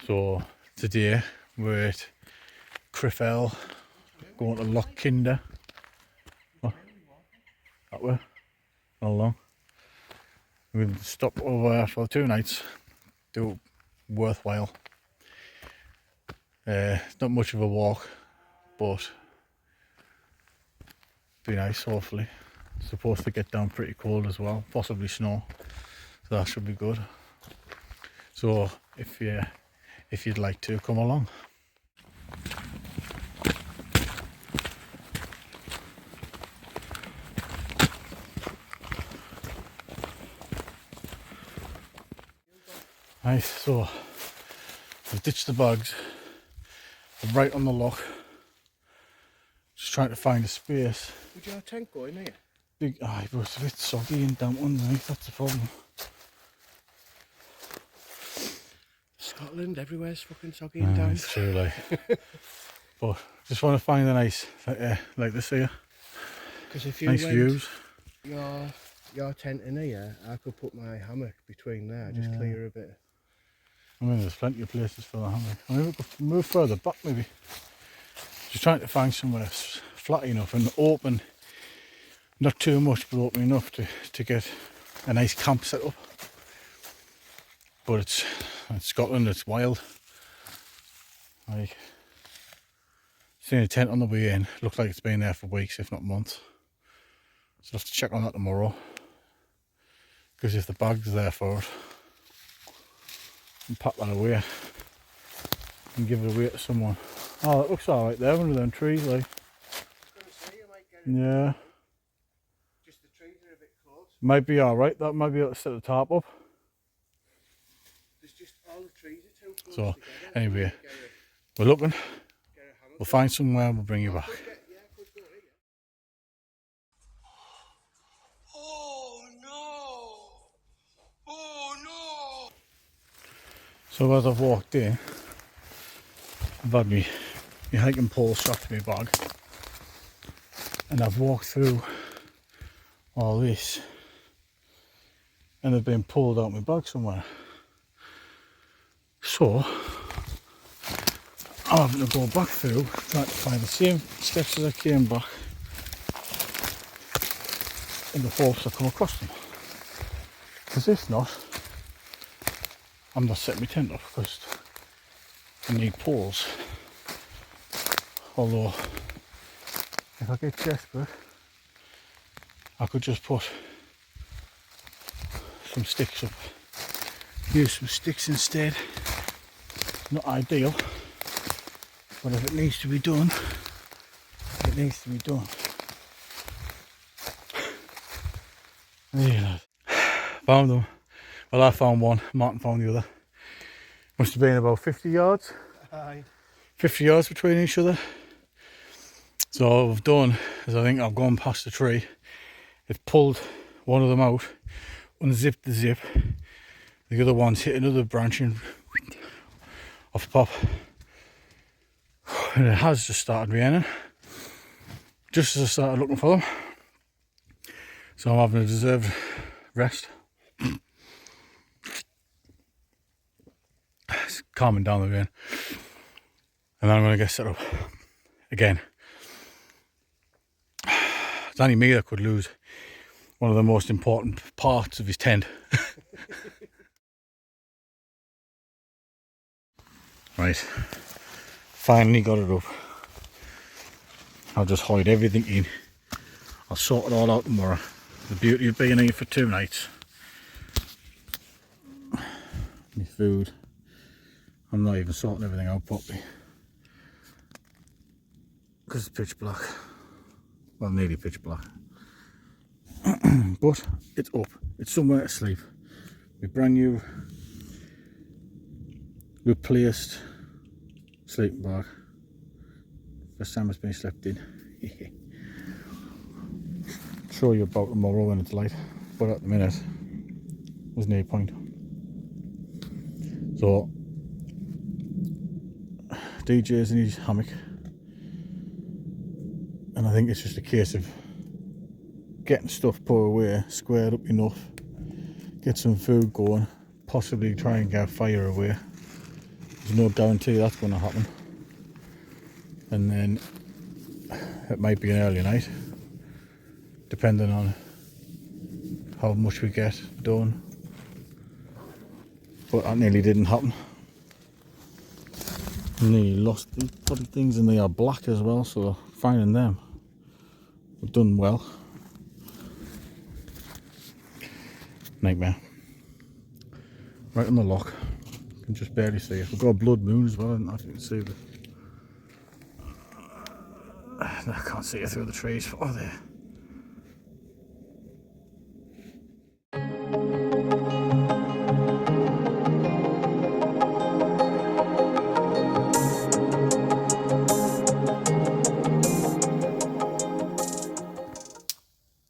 So today we're at Criffel, going to Loch Kindar. Oh, that way, not long. We'll stop over there for 2 nights, do it worthwhile. Not much of a walk, but be nice hopefully. It's supposed to get down pretty cold as well, possibly snow, so that should be good. So if you'd like to come along. Nice, so we've ditched the bags. I'm right on the loch. Just trying to find a space. Would your tent go in here? Big, but it's a bit soggy and damp underneath, that's the problem. Scotland, everywhere's fucking soggy and damp. It's true, like. But just want to find a nice, like this here. Because if you nice views. Your tent in here, I could put my hammock between there, just clear a bit. I mean, there's plenty of places for the hammock. I mean, we could move further back maybe. Just trying to find somewhere flat enough and open, not too much, but open enough to get a nice camp set up. But it's Scotland, it's wild. Like, seeing a tent on the way in, looks like it's been there for weeks, if not months. So I'll have to check on that tomorrow. Because if the bag's there for it, and pack that away and give it away to someone. Oh, that looks alright there, under them trees, like. Yeah. Just the trees are a bit close. Might be alright, that might be able to set the tarp up. There's just all the trees are too close So, together. anyway, we're looking. We'll find somewhere and we'll bring you back. So as I've walked in, I've had my hiking pole strapped to my bag, and I've walked through all this, and they've been pulled out my bag somewhere. So I'm having to go back through, trying to find the same steps as I came back, in the hopes I come across them. Because if not, I'm not setting my tent up because I need poles. Although, if I get desperate, I could just put some sticks up. Use some sticks instead. Not ideal, but if it needs to be done, it needs to be done. Yeah, found them. Well, I found one, Martin found the other. Must have been about 50 yards. Aye. 50 yards between each other. So what I've done is I think I've gone past the tree. It's pulled one of them out, unzipped the zip. The other one's hit another branch and off the pop. And it has just started raining. Just as I started looking for them. So I'm having a deserved rest. It's calming down the rain. And then I'm going to get set up again. It's only me that could lose one of the most important parts of his tent. Right, finally got it up. I'll just hide everything in. I'll sort it all out tomorrow. The beauty of being here for 2 nights. My food. I'm not even sorting everything out properly. Because it's pitch black. Well, nearly pitch black. But it's up. It's somewhere to sleep. We brand new replaced sleeping bag. First time it's been slept in. Show you about tomorrow when it's light, but at the minute there's no point. So DJ's in his hammock, and I think it's just a case of getting stuff put away, squared up enough, get some food going, possibly try and get a fire away, there's no guarantee that's going to happen. And then it might be an early night, depending on how much we get done. But that nearly didn't happen. Nearly lost these bloody things, and they are black as well, so finding them, we've done well. Nightmare. Right on the loch. You can just barely see it. We've got a blood moon as well, I didn't actually see it. I can't see it through the trees. Oh, there.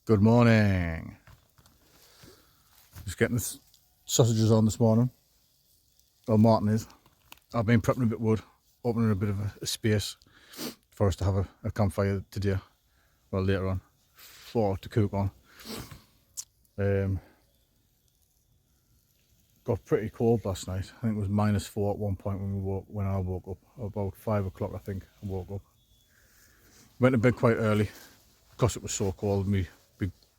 Good morning. Just getting the sausages on this morning. Well, Martin is. I've been prepping a bit of wood, opening a bit of a space for us to have a campfire today. Well, later on, for to cook on. Got pretty cold last night. I think it was -4 at one point when I woke up. About 5 o'clock, I think I woke up. Went to bed quite early because it was so cold.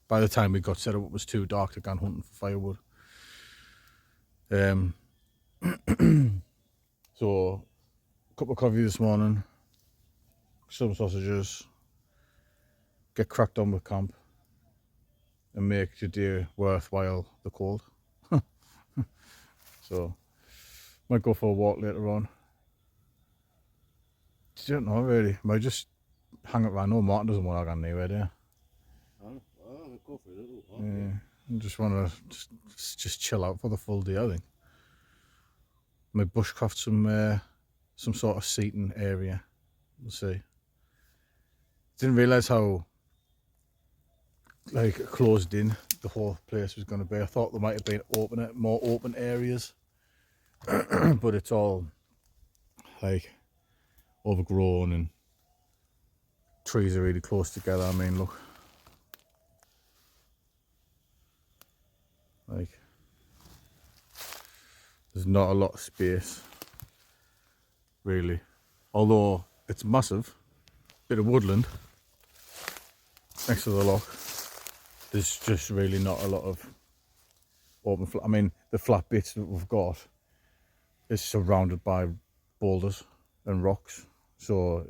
By the time we got set up, it was too dark to go hunting for firewood. So, cup of coffee this morning, some sausages, get cracked on with camp, and make your day worthwhile the cold. So, might go for a walk later on. I don't know really. Might just hang around. I know Martin doesn't want to go anywhere, do you? I'll go for a little walk. Yeah. I just want to just chill out for the full day, I think. Maybe bushcraft some sort of seating area. We'll see. Didn't realise how closed in the whole place was going to be. I thought there might have been more open areas, but it's all like overgrown and trees are really close together. I mean, look. Like, there's not a lot of space, really. Although it's massive, bit of woodland next to the loch. There's just really not a lot of open I mean, the flat bits that we've got is surrounded by boulders and rocks. So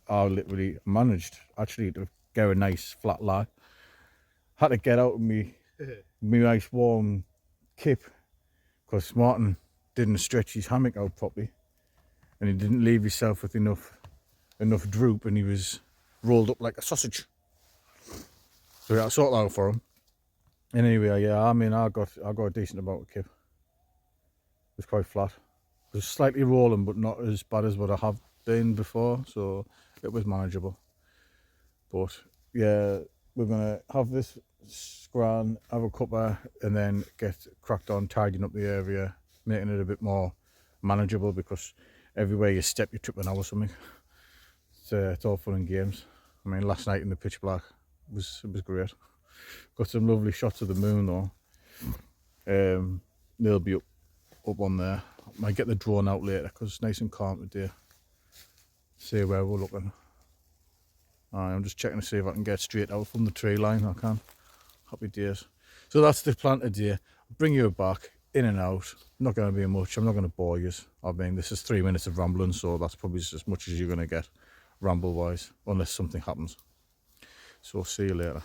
I literally managed actually to get a nice flat lie. Had to get out of me nice warm kip because Martin didn't stretch his hammock out properly and he didn't leave himself with enough droop, and he was rolled up like a sausage. So I sorted that out for him. And anyway, yeah, I mean, I got a decent amount of kip. It was quite flat. It was slightly rolling, but not as bad as what I have been before, so it was manageable. But yeah, we're gonna have this scran, have a cuppa, and then get cracked on tidying up the area, making it a bit more manageable, because everywhere you step you trip an hour or something. It's all fun and games. I mean, last night in the pitch black it was great. Got some lovely shots of the moon though. They'll be up on there. Might get the drone out later because it's nice and calm today. See where we're looking. I'm just checking to see if I can get straight out from the tree line. I can. Happy days. So that's the plan today. I'll bring you back in and out. Not going to be much. I'm not going to bore you. I mean, this is 3 minutes of rambling, so that's probably just as much as you're going to get ramble wise, unless something happens. So see you later.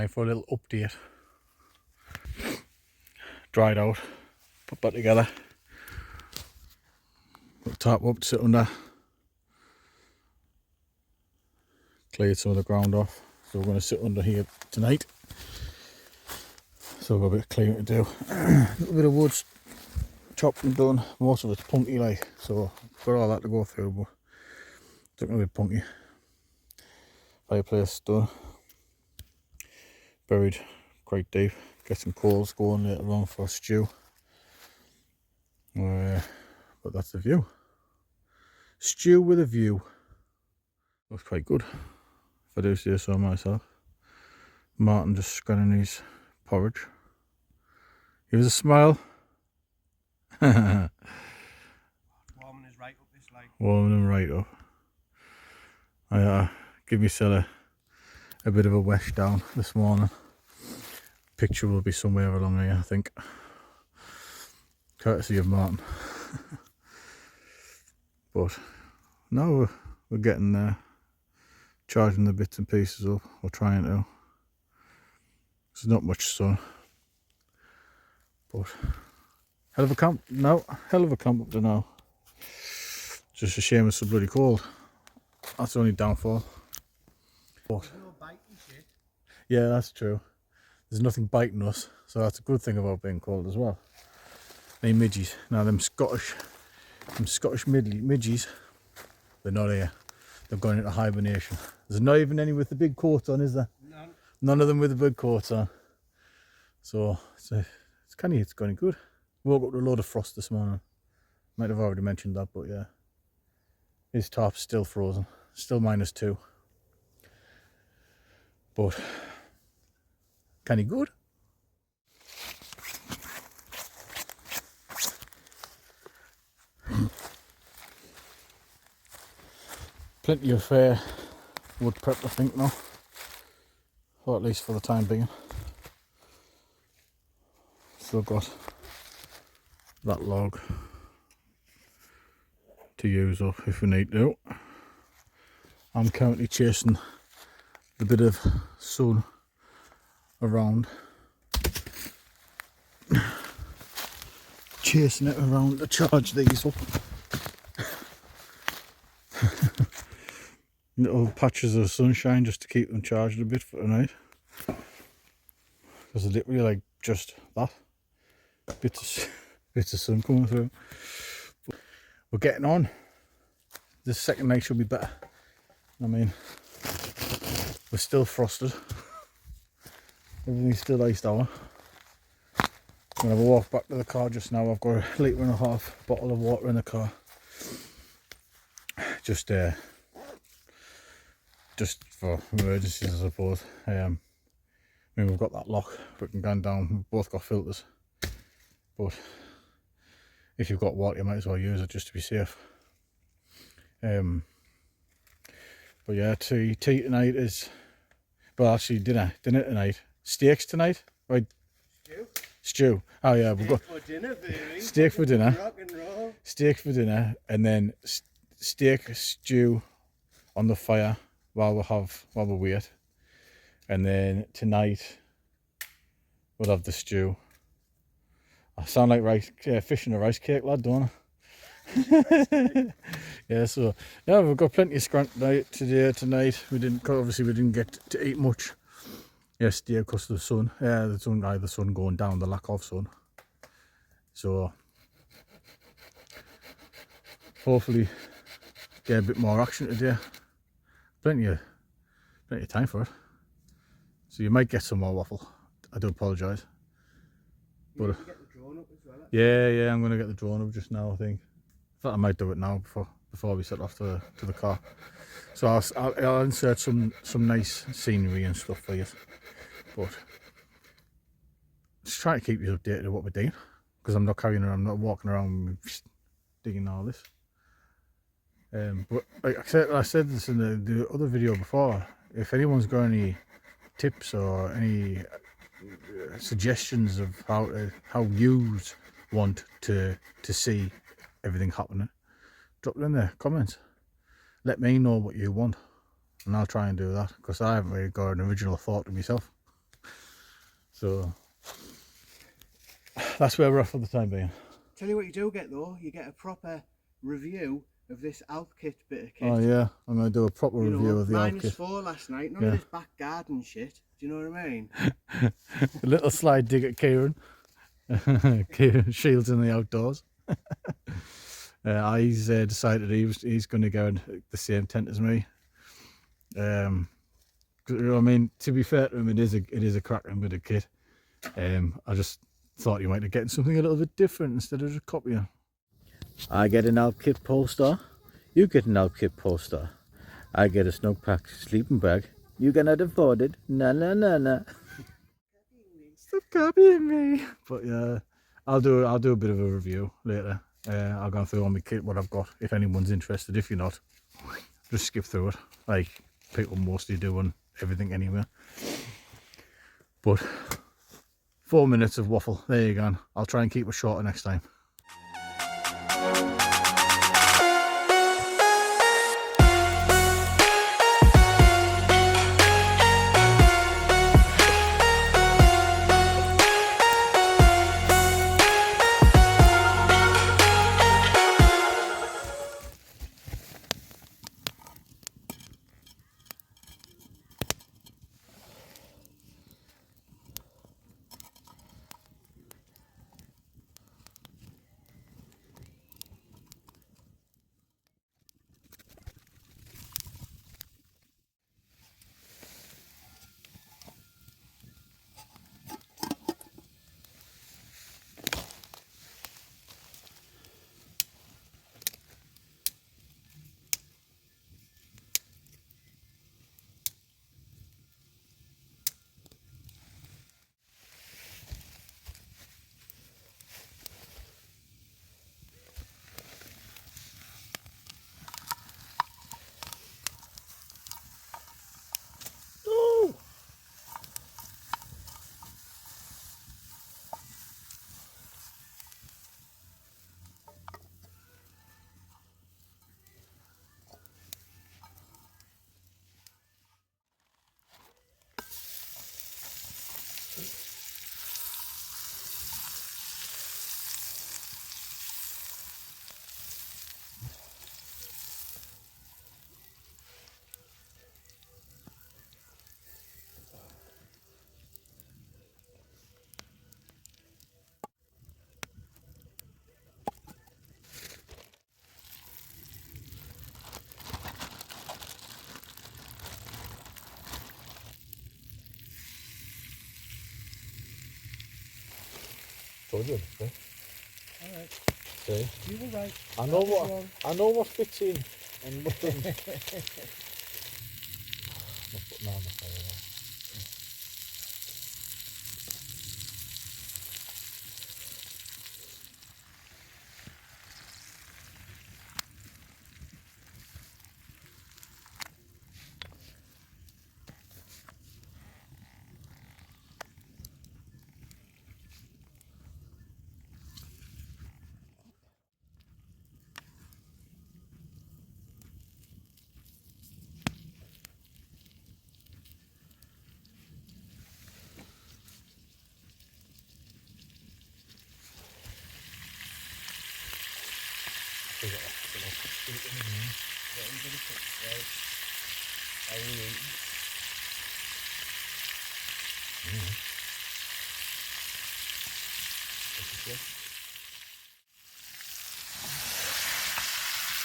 time for a little update. Dried out, put that together. Put the tarp up to sit under. Cleared some of the ground off. So we're going to sit under here tonight. So we've got a bit of clearing to do. A little bit of wood's chopped and done. Most of it's punky like, so got all that to go through, but it's looking a bit punky. Fireplace done. Buried quite deep. Get some coals going later on for a stew. But that's the view. Stew with a view. Looks quite good, if I do say so myself. Martin just scanning his porridge. Give us a smile. Warming is right up this leg. Warming him right up. I give myself a bit of a wash down this morning. Picture will be somewhere along here, I think. Courtesy of Martin. But now we're getting there. Charging the bits and pieces up, or trying to. There's not much sun. But hell of a camp. No, hell of a camp up to now. Just a shame it's so bloody cold. That's the only downfall. But No biting shit. yeah, that's true. There's nothing biting us, so that's a good thing about being cold as well. Any midges. Now them Scottish midges, they're not here. They've gone into hibernation. There's not even any with the big coats on, is there? None. None of them with the big coats on. So it's going good. Woke up to a load of frost this morning. Might have already mentioned that, but yeah. His tarp's still frozen. Still -2. But kind of good. Plenty of wood prep, I think, now. Or at least for the time being. Still got that log to use up if we need to. I'm currently chasing the bit of sun around. Chasing it around to charge these up. Little patches of sunshine just to keep them charged a bit for tonight. Because they're literally like just that. Bits of sun coming through. But we're getting on. This second night should be better. I mean, we're still frosted. Everything's still iced out. I'm going to have a walk back to the car just now. I've got a 1.5 litre bottle of water in the car. Just for emergencies, I suppose. I mean, we've got that loch we can go down. We've both got filters, but if you've got water, you might as well use it just to be safe. But yeah, tea tonight is, well, actually dinner tonight. Steaks tonight, right? Stew. Oh yeah, we've got for dinner, baby. steak for dinner. Rock and roll. Steak for dinner, and then steak stew on the fire while we wait. And then tonight we'll have the stew. I sound like fish in a rice cake, lad, don't I? Yeah, so yeah, we've got plenty of scrant tonight. We didn't get to eat much yesterday because of the sun. Yeah, the sun going down, the lack of sun. So hopefully get a bit more action today. Plenty of time for it. So you might get some more waffle. I do apologise. You need to get the drone up as well. Yeah, I'm going to get the drone up just now, I think. In fact, I might do it now before we set off to the car. So I'll insert some nice scenery and stuff for you. But just trying to keep you updated with what we're doing, because I'm not walking around digging all this. But like I said this in the other video before, if anyone's got any tips or any suggestions of how you want to see everything happening, drop it in the comments. Let me know what you want, and I'll try and do that, because I haven't really got an original thought to myself. So that's where we're at for the time being. Tell you what you do get though, you get a proper review of this Alp kit bit of kit. Oh yeah, I'm going to do a proper review of the Alp kit. -4 last night, none of this back garden shit. Do you know what I mean? A little slide dig at Kieran. Kieran Shields in the outdoors. He's decided he's going to go in the same tent as me. I mean, to be fair to him, it is a cracking bit of kit. I just thought you might be getting something a little bit different instead of just copying. I get an Alp kit poster. You get an Alp kit poster. I get a snug pack sleeping bag. You cannot afford it. Na na na na. Stop copying me. But yeah, I'll do a bit of a review later. I'll go through all my kit, what I've got. If anyone's interested, if you're not, just skip through it. Like people mostly do on everything anyway. But 4 minutes of waffle. There you go. I'll try and keep it shorter next time. Told you, see? Alright. See? You were right. I know what fits in and what doesn't. Not putting on the fire there.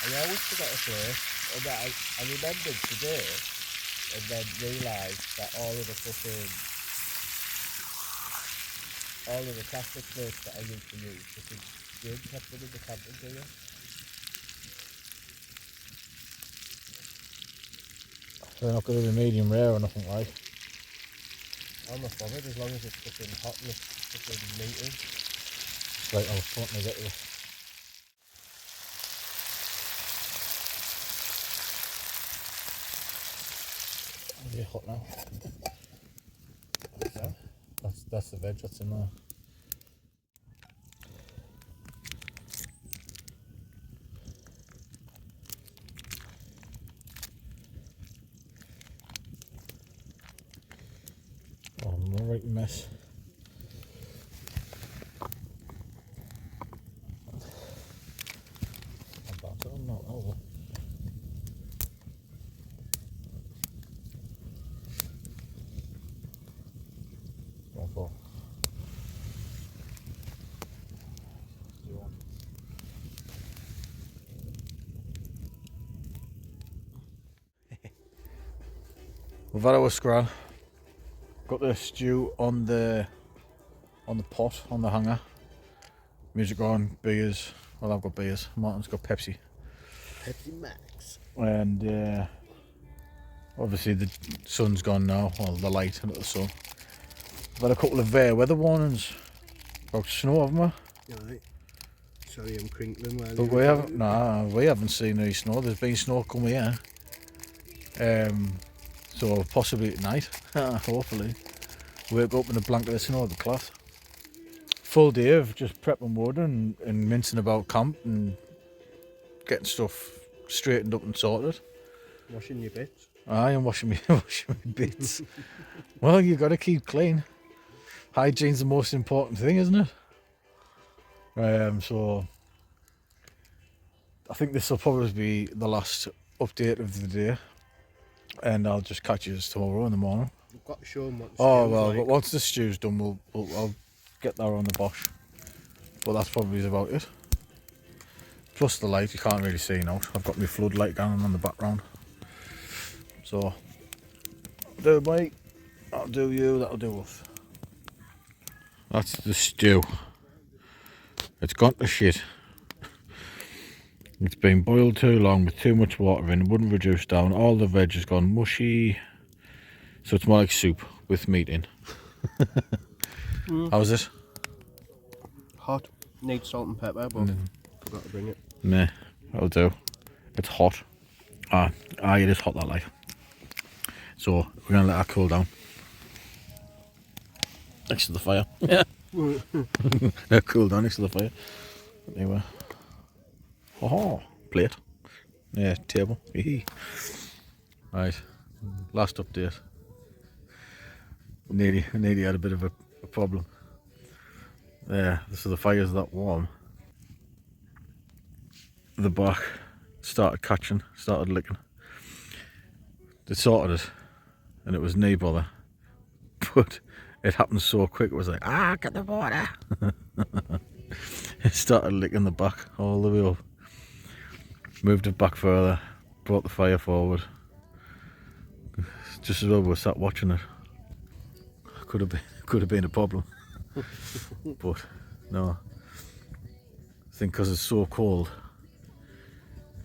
I always forget a place, and I remembered today, and then realised that all of the plastic plates that I used to use, because Jim kept them in the camping gear. They're not going to be medium rare or nothing like. I'm not bothered as long as it's fucking hot and it's fucking meaty. Right, I was wanting to get to it. Is it hot now? What's that? That's the veg that's in there. Oh, I'm a right mess. We've had our scran. Got the stew on the pot, on the hanger. Music on, beers. Well, I've got beers. Martin's got Pepsi. Pepsi Max. And obviously the sun's gone now, well, the light into the sun. We've had a couple of weather warnings about snow, haven't we? Right. Sorry, I'm crinkling while But we haven't seen any snow. There's been snow come here. So possibly tonight, hopefully. Wake up in a blanket of snow at the cloth. Full day of just prepping wood and mincing about camp and getting stuff straightened up and sorted. Washing your bits. I am washing my bits. Well, you got to keep clean. Hygiene's the most important thing, isn't it? So I think this will probably be the last update of the day, and I'll just catch you tomorrow in the morning. We've got to show them what the Oh stew's well, like. but once the stew's done, I'll get there on the Bosch. But that's probably about it. Plus the light, you can't really see now. I've got my floodlight going on the background. So, do mate, that'll do you, that'll do us. That's the stew. It's gone to shit. It's been boiled too long with too much water in, it wouldn't reduce down. All the veg has gone mushy. So it's more like soup with meat in. How's it? Hot. Need salt and pepper, but forgot to bring it. Nah, that'll do. It's hot. It is hot that like. So we're gonna let that cool down. Next to the fire. Yeah. Cool down next to the fire. Anyway. Oh, plate. Yeah, table. Right. Last update. Nearly had a bit of a problem. Yeah, so the fire's that warm. The back started catching, started licking. They sorted it, and it was no bother. But it happened so quick, it was like, get the water. It started licking the back all the way up. Moved it back further, brought the fire forward. Just as well we sat watching it. Could have been a problem. But no. I think because it's so cold,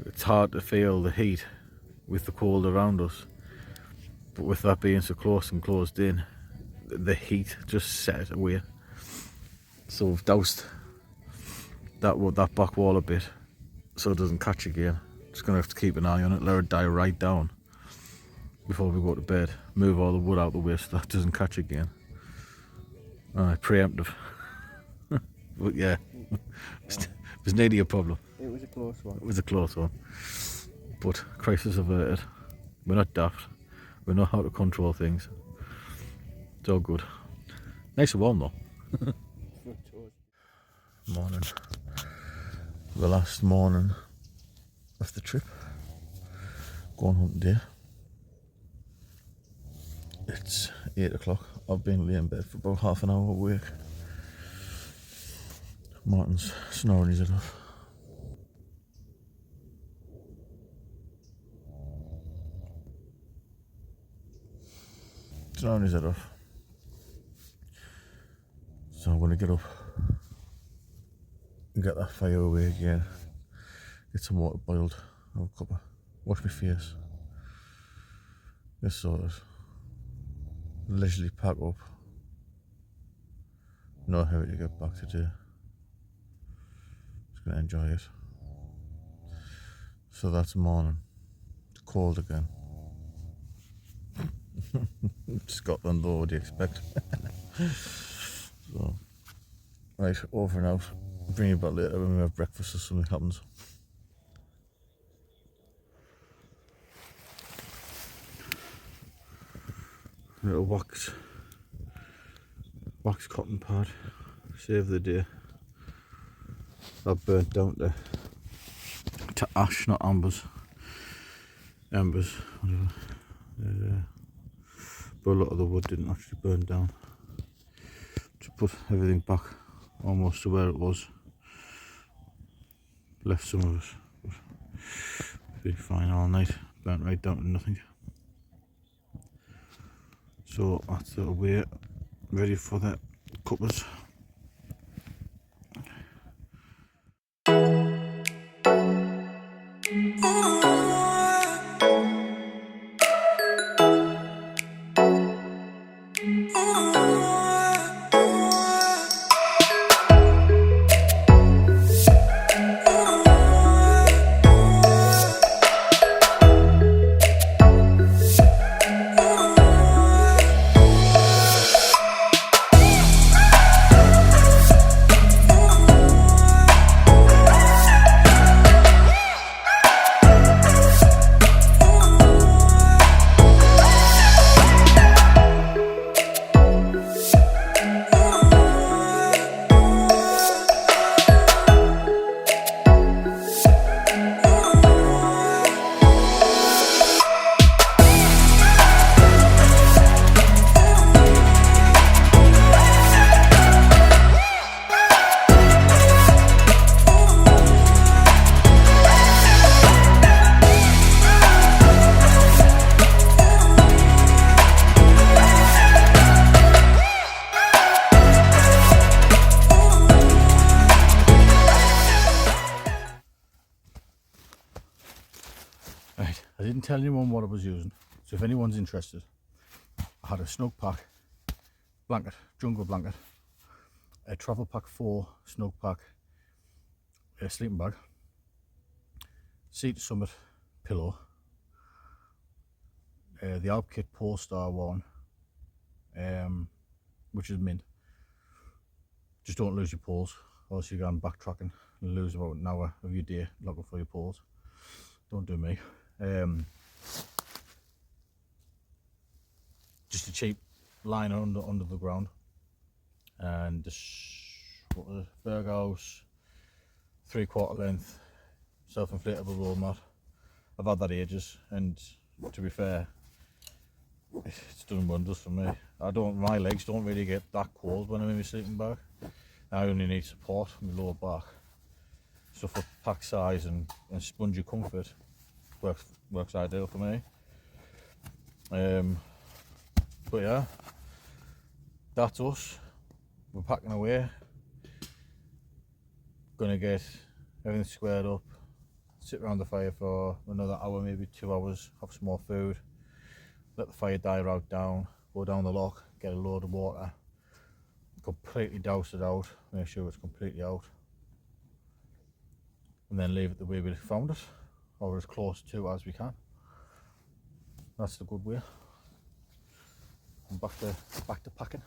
it's hard to feel the heat with the cold around us. But with that being so close and closed in, the heat just set away. So we've doused that back wall a bit so it doesn't catch again. Just gonna have to keep an eye on it, let it die right down before we go to bed. Move all the wood out the way so that doesn't catch again. Preemptive. But yeah, it was nearly a problem. It was a close one. It was a close one. But crisis averted. We're not daft. We know how to control things. It's all good. Nice and warm though. Morning. The last morning of the trip. Going home today. It's 8 o'clock. I've been laying in bed for about half an hour awake. Martin's snoring his head off. Snoring his head off. So I'm going to get up and get that fire away again. Get some water boiled. Have a cuppa. Wash my face. Get sorted. Leisurely pack up. Not heavy to get back today. Just gonna enjoy it. So that's morning. It's cold again. Scotland though, what do you expect? So, right, over and out. I'll bring you back later when we have breakfast or something happens. Little wax cotton pad, save the day. That burnt down to ash, not embers, whatever. But a lot of the wood didn't actually burn down. To put everything back almost to where it was. Left some of us, but been fine all night, burnt right down to nothing. So that's the way ready for the cuppers. Right, I didn't tell anyone what I was using, so if anyone's interested, I had a snug pack blanket, jungle blanket, a travel pack 4 snug pack, a sleeping bag, Sea to Summit pillow, the Alp Kit Polestar one, which is mint. Just don't lose your poles, or else you go on backtracking and lose about an hour of your day looking for your poles. Don't do me. Just a cheap liner under the ground, and this, what was it, Berghaus 3/4 length self-inflatable roll mat. I've had that ages, and to be fair, it's done wonders for me. My legs don't really get that cold when I'm in my sleeping bag. I only need support from my lower back. So for pack size and spongy comfort, works ideal for me. But yeah, that's us. We're packing away. Gonna get everything squared up, sit around the fire for another hour, maybe 2 hours, have some more food, let the fire die out down, go down the loch, get a load of water, completely douse it out, make sure it's completely out, and then leave it the way we found it, or as close to as we can. That's the good way. And back to packing.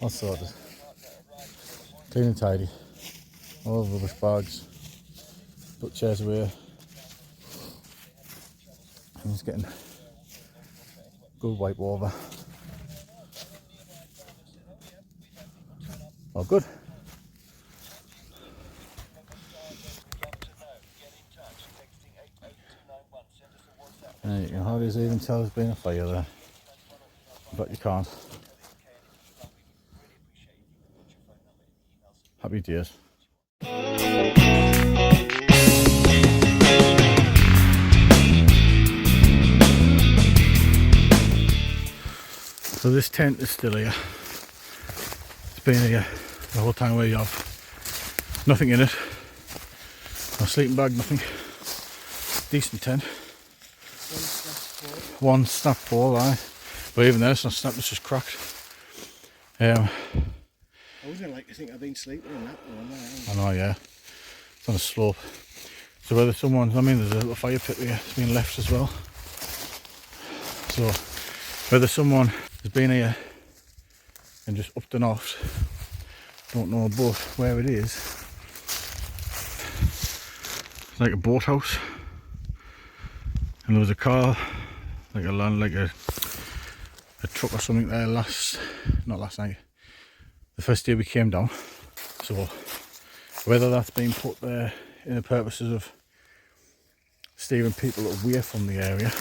That's sorted. Clean and tidy. All the rubbish bags. Put chairs away. I'm just getting good wipe over. All good. There you can hardly even tell there's been a fire there. But you can't. Happy days. So this tent is still here. It's been here the whole time we have nothing in it. No sleeping bag, nothing. Decent tent. One snap pole, aye. But even though it's not snapped, it's just cracked. I wasn't like to think I've been sleeping in that one. I know, yeah. It's on a slope. So whether someone, I mean, there's a little fire pit there, it's been left as well. So whether someone has been here and just upped and off, don't know, but where it is, it's like a boathouse. And there was a car, like a truck or something there not last night, the first day we came down. So whether that's been put there in the purposes of steering people away from the area,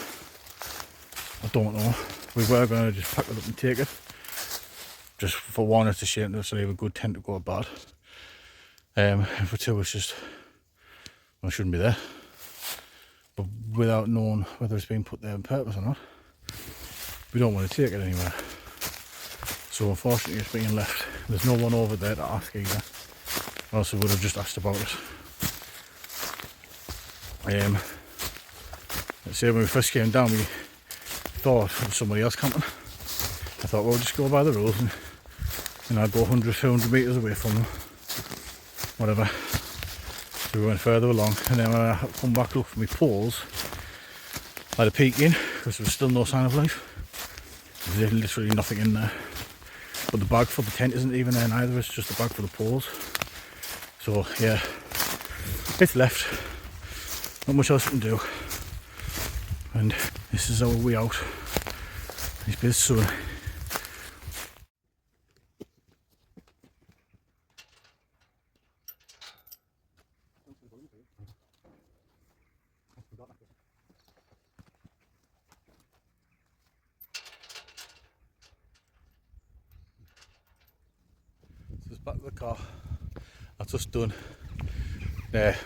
I don't know. We were going to just pack it up and take it. Just for one, it's a shame to leave a good tent to go bad. And for two, it's just, well, it shouldn't be there. But without knowing whether it's been put there on purpose or not, we don't want to take it anywhere. So unfortunately it's being left. There's no one over there to ask either, or else we would have just asked about it. Let's say when we first came down, we thought it was somebody else camping. I thought, well, just go by the rules and I'd go 100, 200 metres away from them, whatever. So we went further along, and then when I come back look for my poles, I had a peek in because there was still no sign of life. There's literally nothing in there. But the bag for the tent isn't even there neither, it's just the bag for the poles. So yeah, it's left. Not much else we can do. And this is our way out. It's been soon. This is back to the car. I've just done.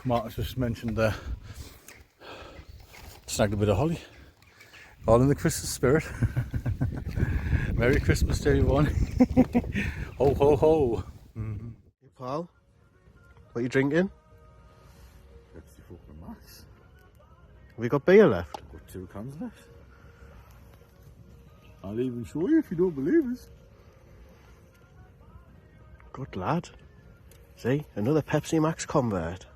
Martin's just mentioned snagged a bit of holly. All in the Christmas spirit. Merry Christmas to everyone. Ho ho ho. Mm-hmm. Hey pal, what are you drinking? Pepsi fucking Max. Have we got beer left? I've got 2 cans left. I'll even show you if you don't believe us. Good lad. See, another Pepsi Max convert.